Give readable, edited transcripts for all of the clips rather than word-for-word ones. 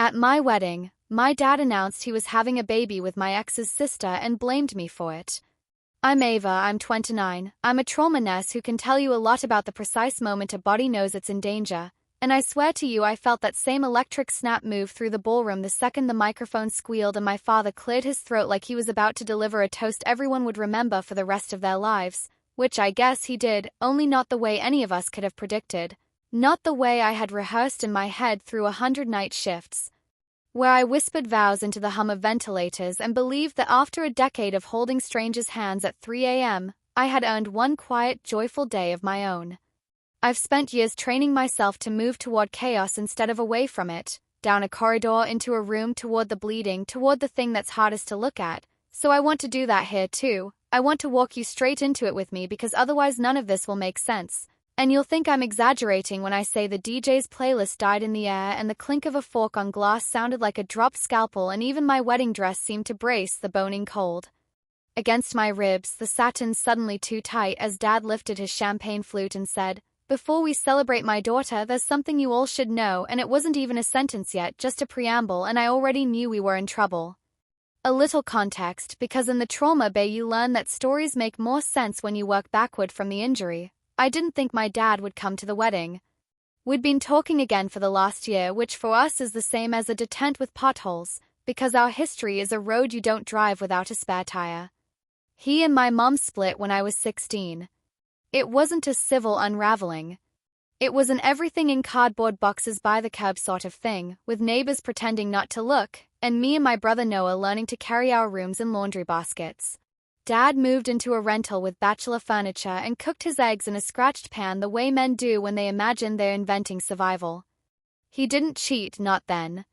At my wedding, my dad announced he was having a baby with my ex's sister and blamed me for it. I'm Ava, I'm 29, I'm a trauma nurse who can tell you a lot about the precise moment a body knows it's in danger, and I swear to you I felt that same electric snap move through the ballroom the second the microphone squealed and my father cleared his throat like he was about to deliver a toast everyone would remember for the rest of their lives, which I guess he did, only not the way any of us could have predicted. Not the way I had rehearsed in my head through 100 night shifts, where I whispered vows into the hum of ventilators and believed that after a decade of holding strangers' hands at 3 a.m., I had earned one quiet, joyful day of my own. I've spent years training myself to move toward chaos instead of away from it, down a corridor, into a room, toward the bleeding, toward the thing that's hardest to look at, so I want to do that here too. I want to walk you straight into it with me because otherwise none of this will make sense. And you'll think I'm exaggerating when I say the DJ's playlist died in the air and the clink of a fork on glass sounded like a dropped scalpel and even my wedding dress seemed to brace the boning cold against my ribs, the satin suddenly too tight as Dad lifted his champagne flute and said, "Before we celebrate my daughter, there's something you all should know," and it wasn't even a sentence yet, just a preamble, and I already knew we were in trouble. A little context, because in the trauma bay you learn that stories make more sense when you work backward from the injury. I didn't think my dad would come to the wedding. We'd been talking again for the last year, which for us is the same as a detent with potholes, because our history is a road you don't drive without a spare tire. He and my mom split when I was 16. It wasn't a civil unraveling. It was an everything in cardboard boxes by the curb sort of thing, with neighbors pretending not to look, and me and my brother Noah learning to carry our rooms in laundry baskets. Dad moved into a rental with bachelor furniture and cooked his eggs in a scratched pan the way men do when they imagine they're inventing survival. He didn't cheat, not then.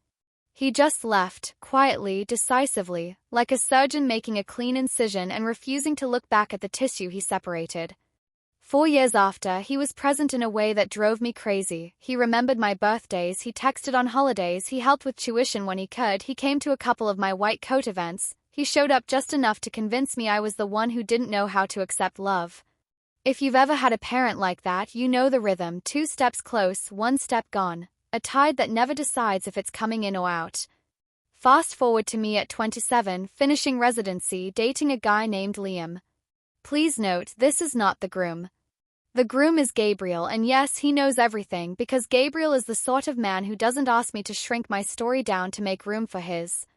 He just left, quietly, decisively, like a surgeon making a clean incision and refusing to look back at the tissue he separated. 4 years after, he was present in a way that drove me crazy. He remembered my birthdays, he texted on holidays, he helped with tuition when he could, he came to a couple of my white coat events. He showed up just enough to convince me I was the one who didn't know how to accept love. If you've ever had a parent like that, you know the rhythm: 2 steps close, 1 step gone. A tide that never decides if it's coming in or out. Fast forward to me at 27, finishing residency, dating a guy named Liam. Please note, this is not the groom. The groom is Gabriel, and yes, he knows everything, because Gabriel is the sort of man who doesn't ask me to shrink my story down to make room for his.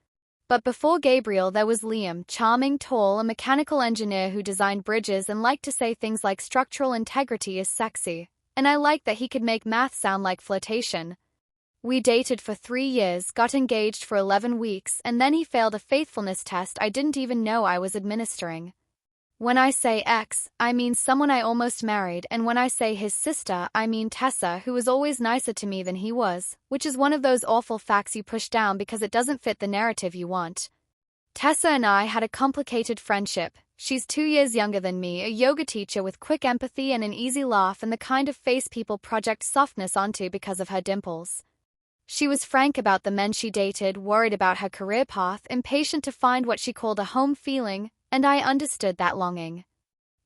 But before Gabriel there was Liam, charming, tall, a mechanical engineer who designed bridges and liked to say things like structural integrity is sexy, and I liked that he could make math sound like flirtation. We dated for 3 years, got engaged for 11 weeks, and then he failed a faithfulness test I didn't even know I was administering. When I say ex, I mean someone I almost married, and when I say his sister, I mean Tessa, who was always nicer to me than he was, which is one of those awful facts you push down because it doesn't fit the narrative you want. Tessa and I had a complicated friendship. She's 2 years younger than me, a yoga teacher with quick empathy and an easy laugh and the kind of face people project softness onto because of her dimples. She was frank about the men she dated, worried about her career path, impatient to find what she called a home feeling, and I understood that longing.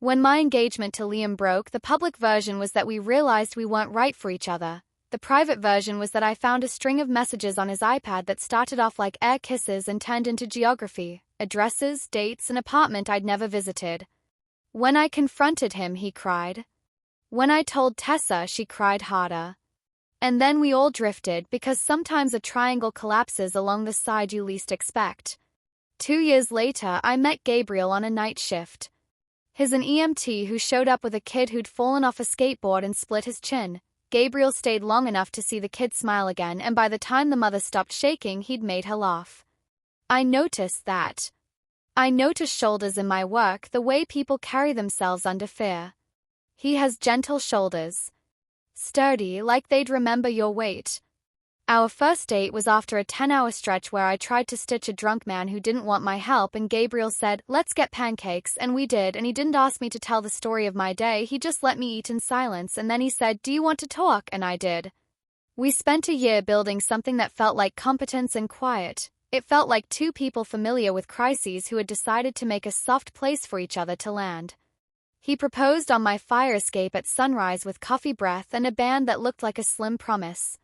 When my engagement to Liam broke, the public version was that we realized we weren't right for each other. The private version was that I found a string of messages on his iPad that started off like air kisses and turned into geography, addresses, dates, an apartment I'd never visited. When I confronted him, he cried. When I told Tessa, she cried harder. And then we all drifted, because sometimes a triangle collapses along the side you least expect. 2 years later, I met Gabriel on a night shift. He's an EMT who showed up with a kid who'd fallen off a skateboard and split his chin. Gabriel stayed long enough to see the kid smile again, and by the time the mother stopped shaking, he'd made her laugh. I noticed that. I notice shoulders in my work, the way people carry themselves under fear. He has gentle shoulders. Sturdy, like they'd remember your weight. Our first date was after a 10-hour stretch where I tried to stitch a drunk man who didn't want my help, and Gabriel said, "Let's get pancakes," and we did, and he didn't ask me to tell the story of my day, he just let me eat in silence, and then he said, "Do you want to talk?" and I did. We spent a year building something that felt like competence and quiet. It felt like 2 people familiar with crises who had decided to make a soft place for each other to land. He proposed on my fire escape at sunrise with coffee breath and a band that looked like a slim promise.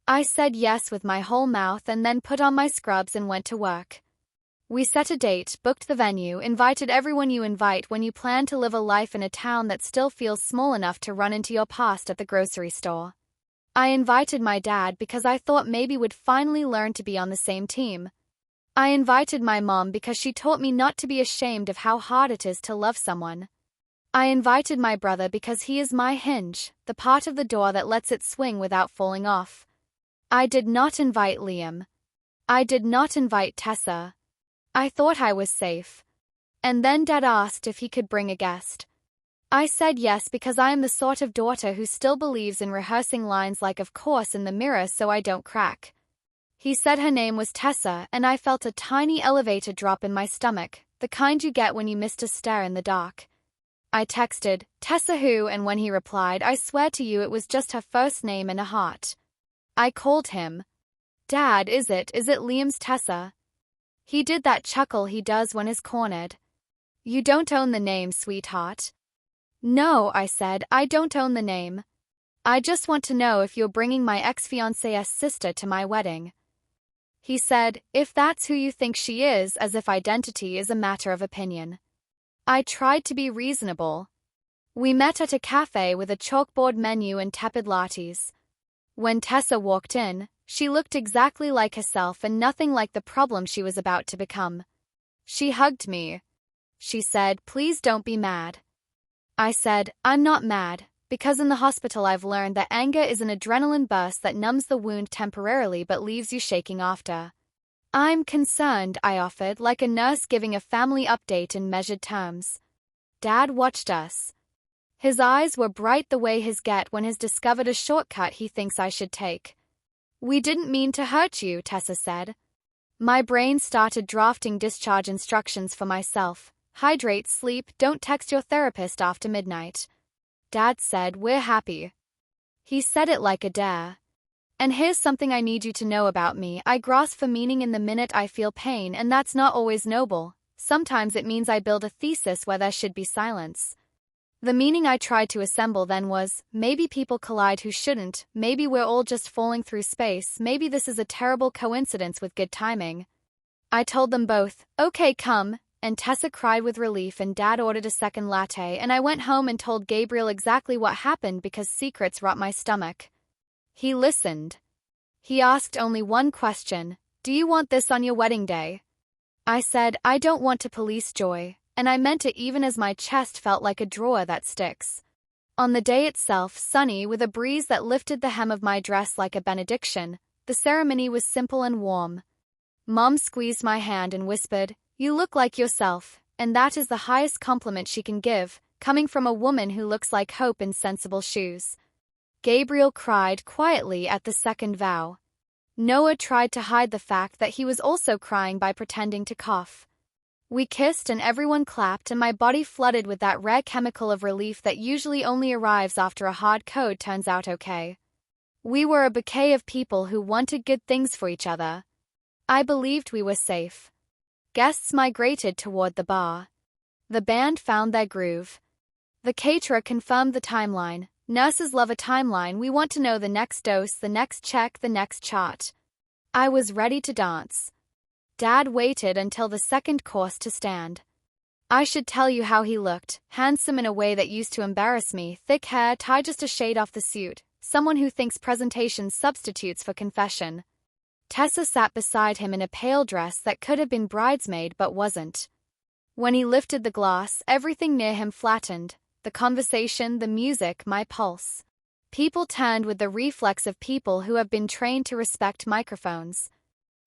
I said yes with my whole mouth and then put on my scrubs and went to work. We set a date, booked the venue, invited everyone you invite when you plan to live a life in a town that still feels small enough to run into your past at the grocery store. I invited my dad because I thought maybe we'd finally learn to be on the same team. I invited my mom because she taught me not to be ashamed of how hard it is to love someone. I invited my brother because he is my hinge, the part of the door that lets it swing without falling off. I did not invite Liam. I did not invite Tessa. I thought I was safe. And then Dad asked if he could bring a guest. I said yes because I am the sort of daughter who still believes in rehearsing lines like of course in the mirror so I don't crack. He said her name was Tessa and I felt a tiny elevator drop in my stomach, the kind you get when you miss a stare in the dark. I texted, Tessa who, and when he replied, I swear to you it was just her first name and a heart. I called him. Dad, is it Liam's Tessa? He did that chuckle he does when is cornered. You don't own the name, sweetheart. No, I said, I don't own the name. I just want to know if you're bringing my ex-fiancée's sister to my wedding. He said, if that's who you think she is, as if identity is a matter of opinion. I tried to be reasonable. We met at a cafe with a chalkboard menu and tepid lattes. When Tessa walked in, she looked exactly like herself and nothing like the problem she was about to become. She hugged me. She said, please don't be mad. I said, I'm not mad, because in the hospital I've learned that anger is an adrenaline burst that numbs the wound temporarily but leaves you shaking after. I'm concerned, I offered, like a nurse giving a family update in measured terms. Dad watched us. His eyes were bright the way his get when he's discovered a shortcut he thinks I should take. We didn't mean to hurt you, Tessa said. My brain started drafting discharge instructions for myself. Hydrate, sleep, don't text your therapist after midnight. Dad said, we're happy. He said it like a dare. And here's something I need you to know about me. I grasp for meaning in the minute I feel pain, and that's not always noble. Sometimes it means I build a thesis where there should be silence. The meaning I tried to assemble then was, maybe people collide who shouldn't, maybe we're all just falling through space, maybe this is a terrible coincidence with good timing. I told them both, okay, come, and Tessa cried with relief and Dad ordered a second latte and I went home and told Gabriel exactly what happened because secrets rot my stomach. He listened. He asked only one question, do you want this on your wedding day? I said, I don't want to police joy. And I meant it even as my chest felt like a drawer that sticks. On the day itself, sunny, with a breeze that lifted the hem of my dress like a benediction, the ceremony was simple and warm. Mom squeezed my hand and whispered, you look like yourself, and that is the highest compliment she can give, coming from a woman who looks like hope in sensible shoes. Gabriel cried quietly at the second vow. Noah tried to hide the fact that he was also crying by pretending to cough. We kissed and everyone clapped and my body flooded with that rare chemical of relief that usually only arrives after a hard code turns out okay. We were a bouquet of people who wanted good things for each other. I believed we were safe. Guests migrated toward the bar. The band found their groove. The caterer confirmed the timeline. Nurses love a timeline. We want to know the next dose, the next check, the next chart. I was ready to dance. Dad waited until the second course to stand. I should tell you how he looked, handsome in a way that used to embarrass me, thick hair, tie just a shade off the suit, someone who thinks presentation substitutes for confession. Tessa sat beside him in a pale dress that could have been bridesmaid but wasn't. When he lifted the glass, everything near him flattened, the conversation, the music, my pulse. People turned with the reflex of people who have been trained to respect microphones.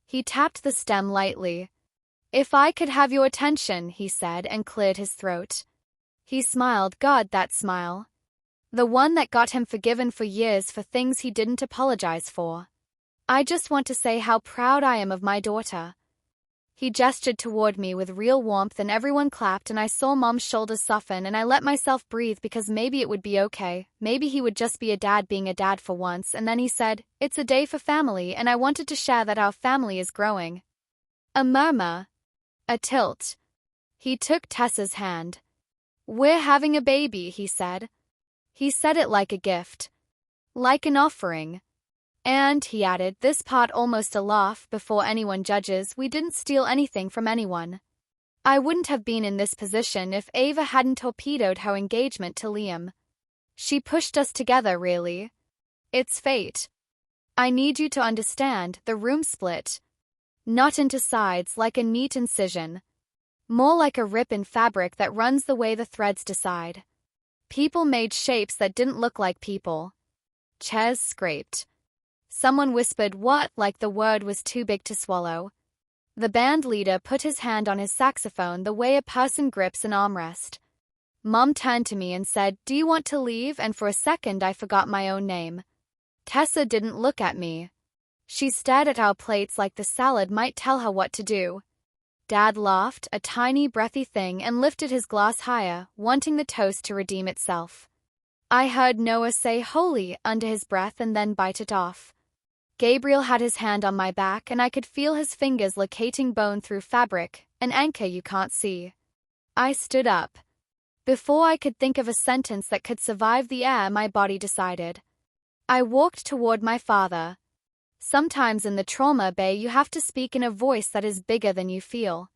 He tapped the stem lightly. If I could have your attention, he said and cleared his throat. He smiled, God, that smile. The one that got him forgiven for years for things he didn't apologize for. I just want to say how proud I am of my daughter. He gestured toward me with real warmth and everyone clapped and I saw Mom's shoulders soften and I let myself breathe because maybe it would be okay, maybe he would just be a dad being a dad for once, and then he said, it's a day for family and I wanted to share that our family is growing. A murmur. A tilt. He took Tessa's hand. We're having a baby, he said. He said it like a gift. Like an offering. And, he added, this part almost a laugh, before anyone judges, we didn't steal anything from anyone. I wouldn't have been in this position if Ava hadn't torpedoed her engagement to Liam. She pushed us together, really. It's fate. I need you to understand, the room split. Not into sides like a neat incision. More like a rip in fabric that runs the way the threads decide. People made shapes that didn't look like people. Chairs scraped. Someone whispered what, like the word was too big to swallow. The band leader put his hand on his saxophone the way a person grips an armrest. Mom turned to me and said, "Do you want to leave?" And for a second I forgot my own name. Tessa didn't look at me. She stared at our plates like the salad might tell her what to do. Dad laughed, a tiny breathy thing, and lifted his glass higher, wanting the toast to redeem itself. I heard Noah say "holy" under his breath and then bite it off. Gabriel had his hand on my back and I could feel his fingers locating bone through fabric, an anchor you can't see. I stood up. Before I could think of a sentence that could survive the air my body decided. I walked toward my father. Sometimes in the trauma bay you have to speak in a voice that is bigger than you feel.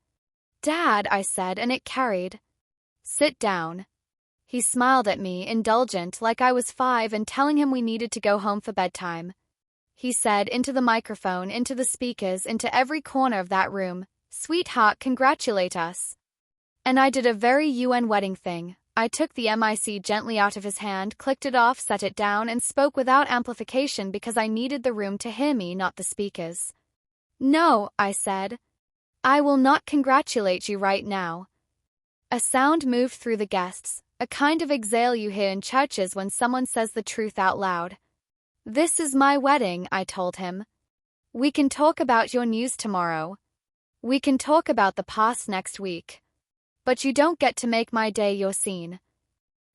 "Dad," I said, and it carried. "Sit down." He smiled at me, indulgent, like I was 5 and telling him we needed to go home for bedtime. He said into the microphone, into the speakers, into every corner of that room, "Sweetheart, congratulate us." And I did a very UN wedding thing. I took the mic gently out of his hand, clicked it off, set it down, and spoke without amplification because I needed the room to hear me, not the speakers. "No," I said. "I will not congratulate you right now." A sound moved through the guests, a kind of exhale you hear in churches when someone says the truth out loud. "This is my wedding," I told him. "We can talk about your news tomorrow. We can talk about the past next week. But you don't get to make my day your scene."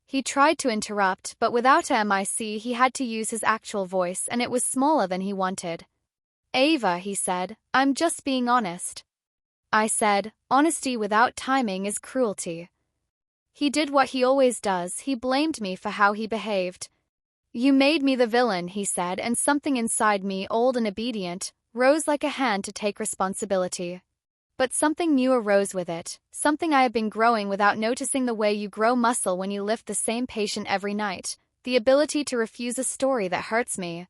He tried to interrupt, but without a mic he had to use his actual voice, and it was smaller than he wanted. "Ava," he said, "I'm just being honest." I said, "Honesty without timing is cruelty." He did what he always does, he blamed me for how he behaved. "You made me the villain," he said, and something inside me, old and obedient, rose like a hand to take responsibility. But something new arose with it, something I have been growing without noticing, the way you grow muscle when you lift the same patient every night, the ability to refuse a story that hurts me.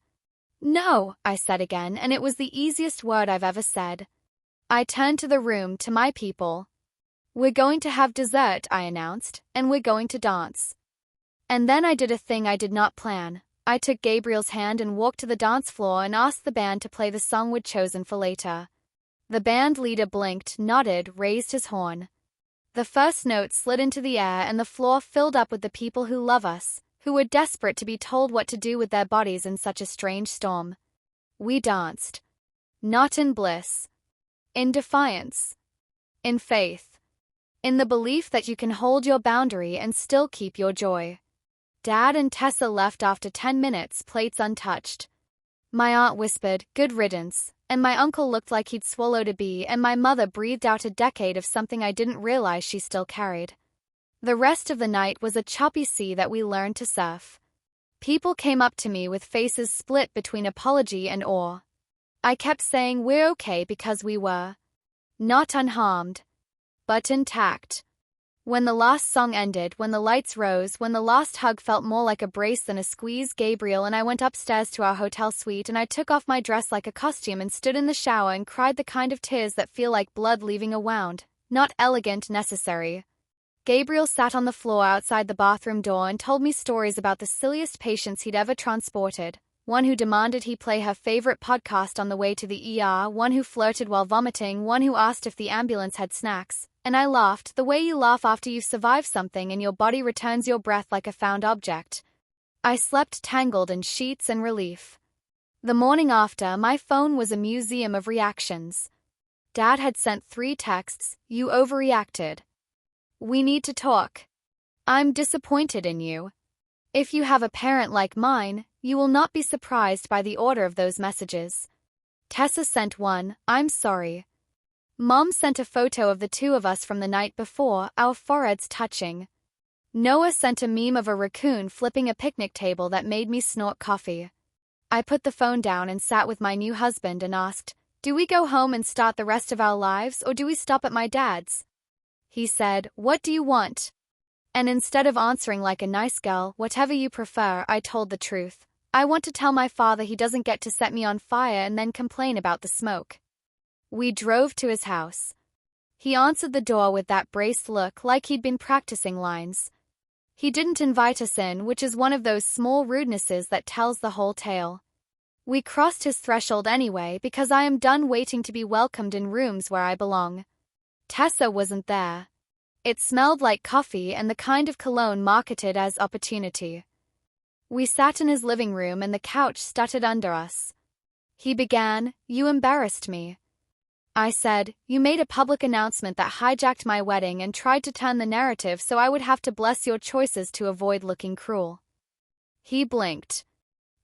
"No," I said again, and it was the easiest word I've ever said. I turned to the room, to my people. "We're going to have dessert," I announced, "and we're going to dance." And then I did a thing I did not plan. I took Gabriel's hand and walked to the dance floor and asked the band to play the song we'd chosen for later. The band leader blinked, nodded, raised his horn. The first note slid into the air and the floor filled up with the people who love us, who were desperate to be told what to do with their bodies in such a strange storm. We danced. Not in bliss. In defiance. In faith. In the belief that you can hold your boundary and still keep your joy. Dad and Tessa left after 10 minutes, plates untouched. My aunt whispered, "Good riddance," and my uncle looked like he'd swallowed a bee, and my mother breathed out a decade of something I didn't realize she still carried. The rest of the night was a choppy sea that we learned to surf. People came up to me with faces split between apology and awe. I kept saying we're okay because we were. Not unharmed. But intact. When the last song ended, when the lights rose, when the last hug felt more like a brace than a squeeze, Gabriel and I went upstairs to our hotel suite and I took off my dress like a costume and stood in the shower and cried the kind of tears that feel like blood leaving a wound. Not elegant, necessary. Gabriel sat on the floor outside the bathroom door and told me stories about the silliest patients he'd ever transported. One who demanded he play her favorite podcast on the way to the ER, one who flirted while vomiting, one who asked if the ambulance had snacks. And I laughed, the way you laugh after you've survived something and your body returns your breath like a found object. I slept tangled in sheets and relief. The morning after, my phone was a museum of reactions. Dad had sent 3 texts. "You overreacted. We need to talk. I'm disappointed in you." If you have a parent like mine, you will not be surprised by the order of those messages. Tessa sent one, "I'm sorry." Mom sent a photo of the 2 of us from the night before, our foreheads touching. Noah sent a meme of a raccoon flipping a picnic table that made me snort coffee. I put the phone down and sat with my new husband and asked, "Do we go home and start the rest of our lives, or do we stop at my dad's?" He said, "What do you want?" And instead of answering like a nice girl, "Whatever you prefer," I told the truth. I want to tell my father he doesn't get to set me on fire and then complain about the smoke. We drove to his house. He answered the door with that braced look like he'd been practicing lines. He didn't invite us in, which is one of those small rudenesses that tells the whole tale. We crossed his threshold anyway because I am done waiting to be welcomed in rooms where I belong. Tessa wasn't there. It smelled like coffee and the kind of cologne marketed as opportunity. We sat in his living room and the couch stuttered under us. He began, "You embarrassed me." I said, "You made a public announcement that hijacked my wedding and tried to turn the narrative so I would have to bless your choices to avoid looking cruel." He blinked.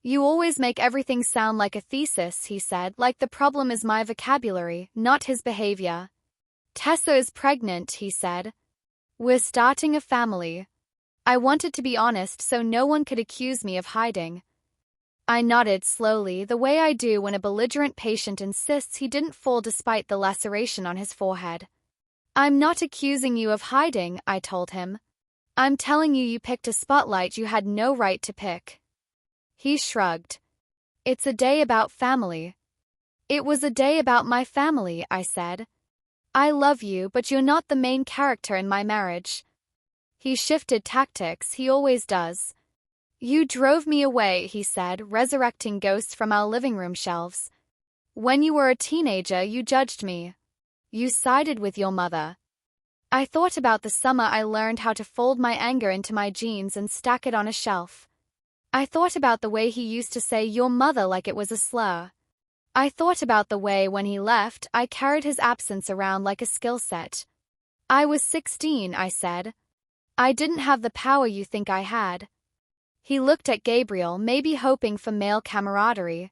"You always make everything sound like a thesis," he said, "like the problem is my vocabulary, not his behavior." "Tessa is pregnant," he said. "We're starting a family." I wanted to be honest so no one could accuse me of hiding. I nodded slowly, the way I do when a belligerent patient insists he didn't fall despite the laceration on his forehead. "I'm not accusing you of hiding," I told him. "I'm telling you you picked a spotlight you had no right to pick." He shrugged. "It's a day about family." "It was a day about my family," I said. "I love you, but you're not the main character in my marriage." He shifted tactics, he always does. "You drove me away," he said, resurrecting ghosts from our living room shelves. "When you were a teenager, you judged me. You sided with your mother." I thought about the summer I learned how to fold my anger into my jeans and stack it on a shelf. I thought about the way he used to say "your mother" like it was a slur. I thought about the way, when he left, I carried his absence around like a skill set. "I was 16, I said. "I didn't have the power you think I had." He looked at Gabriel, maybe hoping for male camaraderie.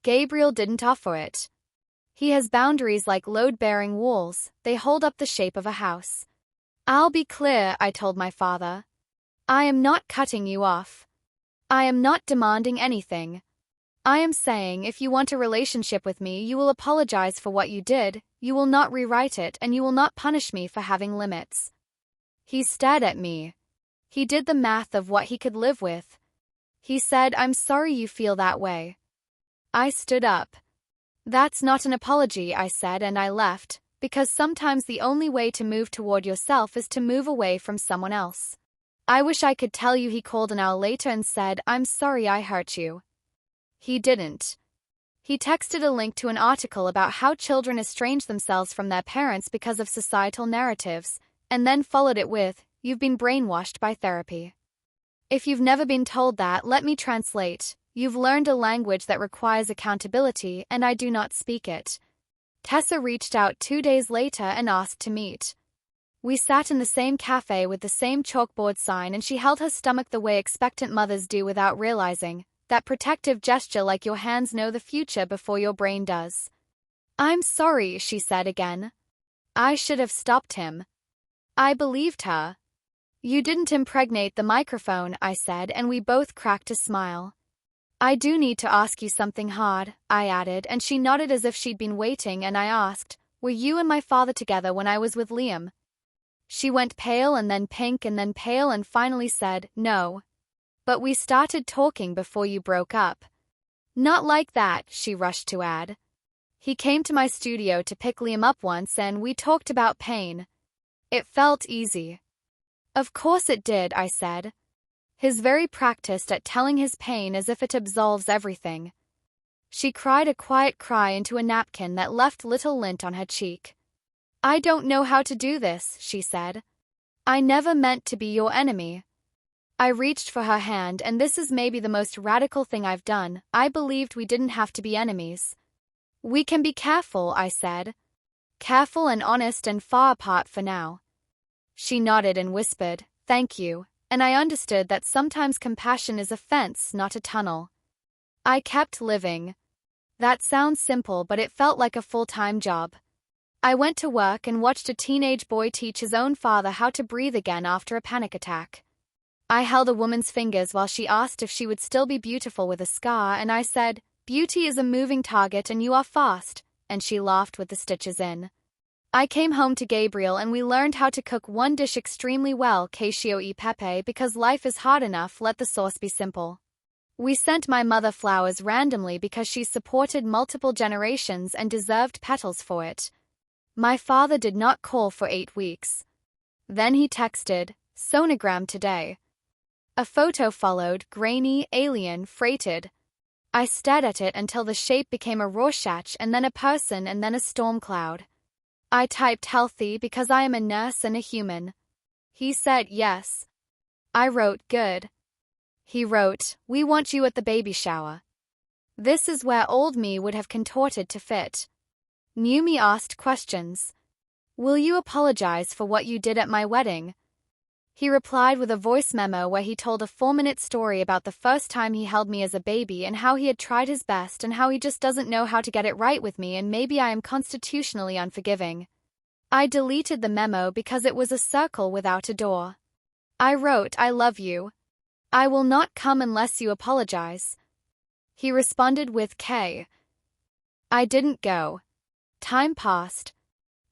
Gabriel didn't offer it. He has boundaries like load-bearing walls, they hold up the shape of a house. "I'll be clear," I told my father. "I am not cutting you off. I am not demanding anything. I am saying if you want a relationship with me, you will apologize for what you did, you will not rewrite it, and you will not punish me for having limits." He stared at me. He did the math of what he could live with. He said, "I'm sorry you feel that way." I stood up. "That's not an apology," I said, and I left, because sometimes the only way to move toward yourself is to move away from someone else. I wish I could tell you he called an hour later and said, "I'm sorry I hurt you." He didn't. He texted a link to an article about how children estrange themselves from their parents because of societal narratives, and then followed it with, "You've been brainwashed by therapy." If you've never been told that, let me translate. You've learned a language that requires accountability, and I do not speak it. Tessa reached out 2 days later and asked to meet. We sat in the same cafe with the same chalkboard sign, and she held her stomach the way expectant mothers do without realizing, that protective gesture like your hands know the future before your brain does. "I'm sorry," she said again. I should have stopped him. I believed her. "You didn't impregnate the microphone," I said, and we both cracked a smile. "I do need to ask you something hard," I added, and she nodded as if she'd been waiting, and I asked, "Were you and my father together when I was with Liam?" She went pale and then pink and then pale and finally said, "No. But we started talking before you broke up." "Not like that," she rushed to add. "He came to my studio to pick Liam up once and we talked about pain. It felt easy." "Of course it did," I said. "He's very practiced at telling his pain as if it absolves everything." She cried a quiet cry into a napkin that left little lint on her cheek. "I don't know how to do this," she said. "I never meant to be your enemy." I reached for her hand, and this is maybe the most radical thing I've done. I believed we didn't have to be enemies. "We can be careful," I said. "Careful and honest and far apart for now." She nodded and whispered, "Thank you," and I understood that sometimes compassion is a fence, not a tunnel. I kept living. That sounds simple, but it felt like a full-time job. I went to work and watched a teenage boy teach his own father how to breathe again after a panic attack. I held a woman's fingers while she asked if she would still be beautiful with a scar, and I said, "Beauty is a moving target and you are fast," and she laughed with the stitches in. I came home to Gabriel and we learned how to cook one dish extremely well, cacio e pepe, because life is hard enough, let the sauce be simple. We sent my mother flowers randomly because she supported multiple generations and deserved petals for it. My father did not call for 8 weeks. Then he texted, "Sonogram today." A photo followed, grainy, alien, freighted. I stared at it until the shape became a Rorschach and then a person and then a storm cloud. I typed healthy because I am a nurse and a human. He said yes. I wrote good. He wrote, "We want you at the baby shower." This is where old me would have contorted to fit. New me asked questions. "Will you apologize for what you did at my wedding?" He replied with a voice memo where he told a 4-minute story about the first time he held me as a baby and how he had tried his best and how he just doesn't know how to get it right with me and maybe I am constitutionally unforgiving. I deleted the memo because it was a circle without a door. I wrote, "I love you. I will not come unless you apologize." He responded with K. I didn't go. Time passed.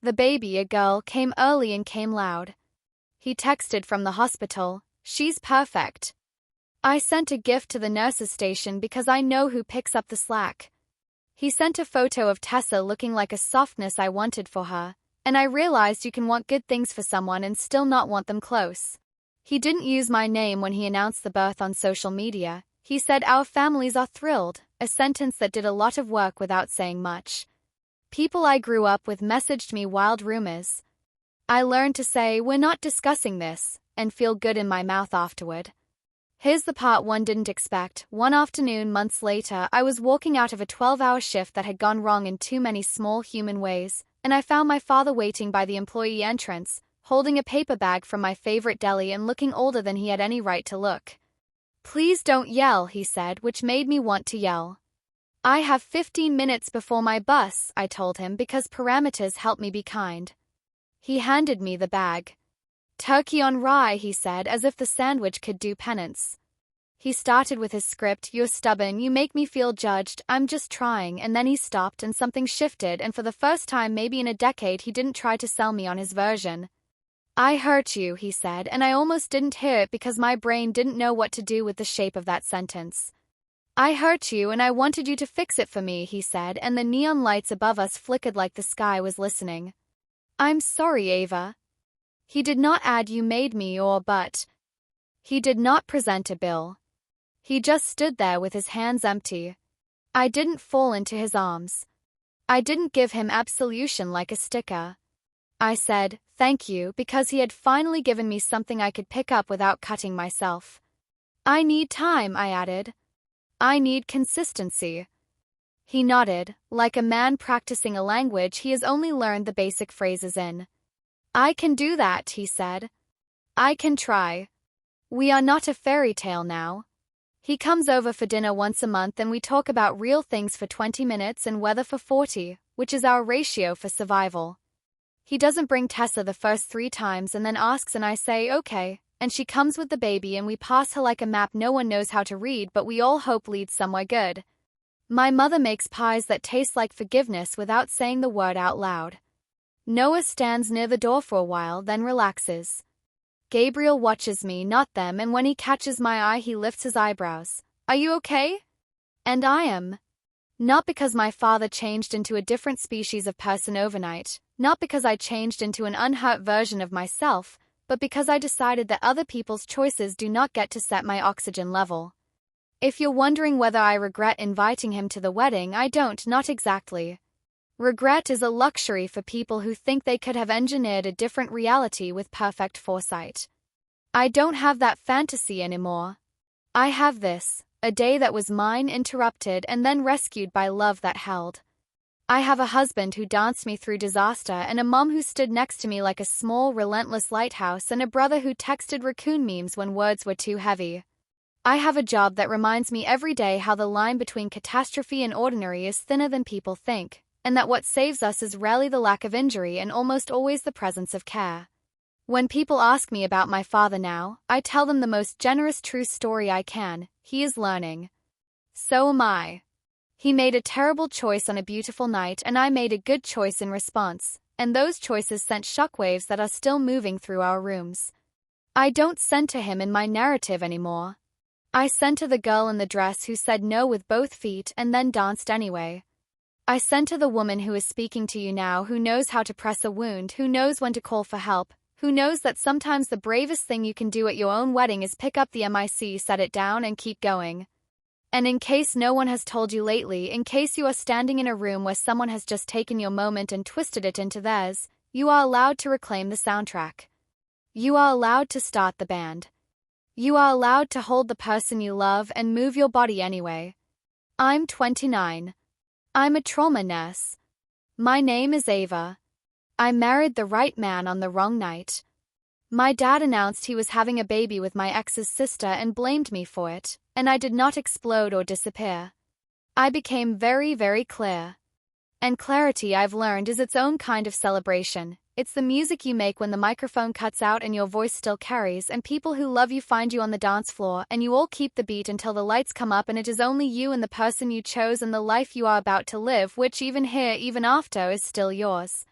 The baby, a girl, came early and came loud. He texted from the hospital, "She's perfect." I sent a gift to the nurse's station because I know who picks up the slack. He sent a photo of Tessa looking like a softness I wanted for her, and I realized you can want good things for someone and still not want them close. He didn't use my name when he announced the birth on social media. He said, "Our families are thrilled," a sentence that did a lot of work without saying much. People I grew up with messaged me wild rumors. I learned to say, "We're not discussing this," and feel good in my mouth afterward. Here's the part one didn't expect. One afternoon, months later, I was walking out of a 12-hour shift that had gone wrong in too many small human ways, and I found my father waiting by the employee entrance, holding a paper bag from my favorite deli and looking older than he had any right to look. "Please don't yell," he said, which made me want to yell. "I have 15 minutes before my bus," I told him, because parameters help me be kind. He handed me the bag. "Turkey on rye," he said, as if the sandwich could do penance. He started with his script, "You're stubborn, you make me feel judged, I'm just trying," and then he stopped and something shifted, and for the first time maybe in a decade he didn't try to sell me on his version. "I hurt you," he said, and I almost didn't hear it because my brain didn't know what to do with the shape of that sentence. "I hurt you and I wanted you to fix it for me," he said, and the neon lights above us flickered like the sky was listening. "I'm sorry, Ava." He did not add "you made me" or "but." He did not present a bill. He just stood there with his hands empty. I didn't fall into his arms. I didn't give him absolution like a sticker. I said, "Thank you," because he had finally given me something I could pick up without cutting myself. "I need time," I added. "I need consistency." He nodded, like a man practicing a language he has only learned the basic phrases in. "I can do that," he said. "I can try. We are not a fairy tale now." He comes over for dinner once a month and we talk about real things for 20 minutes and weather for 40, which is our ratio for survival. He doesn't bring Tessa the first 3 times and then asks and I say, "Okay," and she comes with the baby and we pass her like a map no one knows how to read but we all hope leads somewhere good. My mother makes pies that taste like forgiveness without saying the word out loud. Noah stands near the door for a while, then relaxes. Gabriel watches me, not them, and when he catches my eye he lifts his eyebrows. "Are you okay?" And I am. Not because my father changed into a different species of person overnight, not because I changed into an unhurt version of myself, but because I decided that other people's choices do not get to set my oxygen level. If you're wondering whether I regret inviting him to the wedding, I don't, not exactly. Regret is a luxury for people who think they could have engineered a different reality with perfect foresight. I don't have that fantasy anymore. I have this, a day that was mine interrupted and then rescued by love that held. I have a husband who danced me through disaster and a mom who stood next to me like a small, relentless lighthouse and a brother who texted raccoon memes when words were too heavy. I have a job that reminds me every day how the line between catastrophe and ordinary is thinner than people think, and that what saves us is rarely the lack of injury and almost always the presence of care. When people ask me about my father now, I tell them the most generous true story I can. He is learning. So am I. He made a terrible choice on a beautiful night and I made a good choice in response, and those choices sent shockwaves that are still moving through our rooms. I don't center him in my narrative anymore. I center the girl in the dress who said no with both feet and then danced anyway. I center the woman who is speaking to you now, who knows how to press a wound, who knows when to call for help, who knows that sometimes the bravest thing you can do at your own wedding is pick up the mic, set it down and keep going. And in case no one has told you lately, in case you are standing in a room where someone has just taken your moment and twisted it into theirs, you are allowed to reclaim the soundtrack. You are allowed to start the band. You are allowed to hold the person you love and move your body anyway. I'm 29. I'm a trauma nurse. My name is Ava. I married the right man on the wrong night. My dad announced he was having a baby with my ex's sister and blamed me for it, and I did not explode or disappear. I became very, very clear. And clarity, I've learned, is its own kind of celebration. It's the music you make when the microphone cuts out and your voice still carries, and people who love you find you on the dance floor, and you all keep the beat until the lights come up and it is only you and the person you chose and the life you are about to live, which even here, even after, is still yours.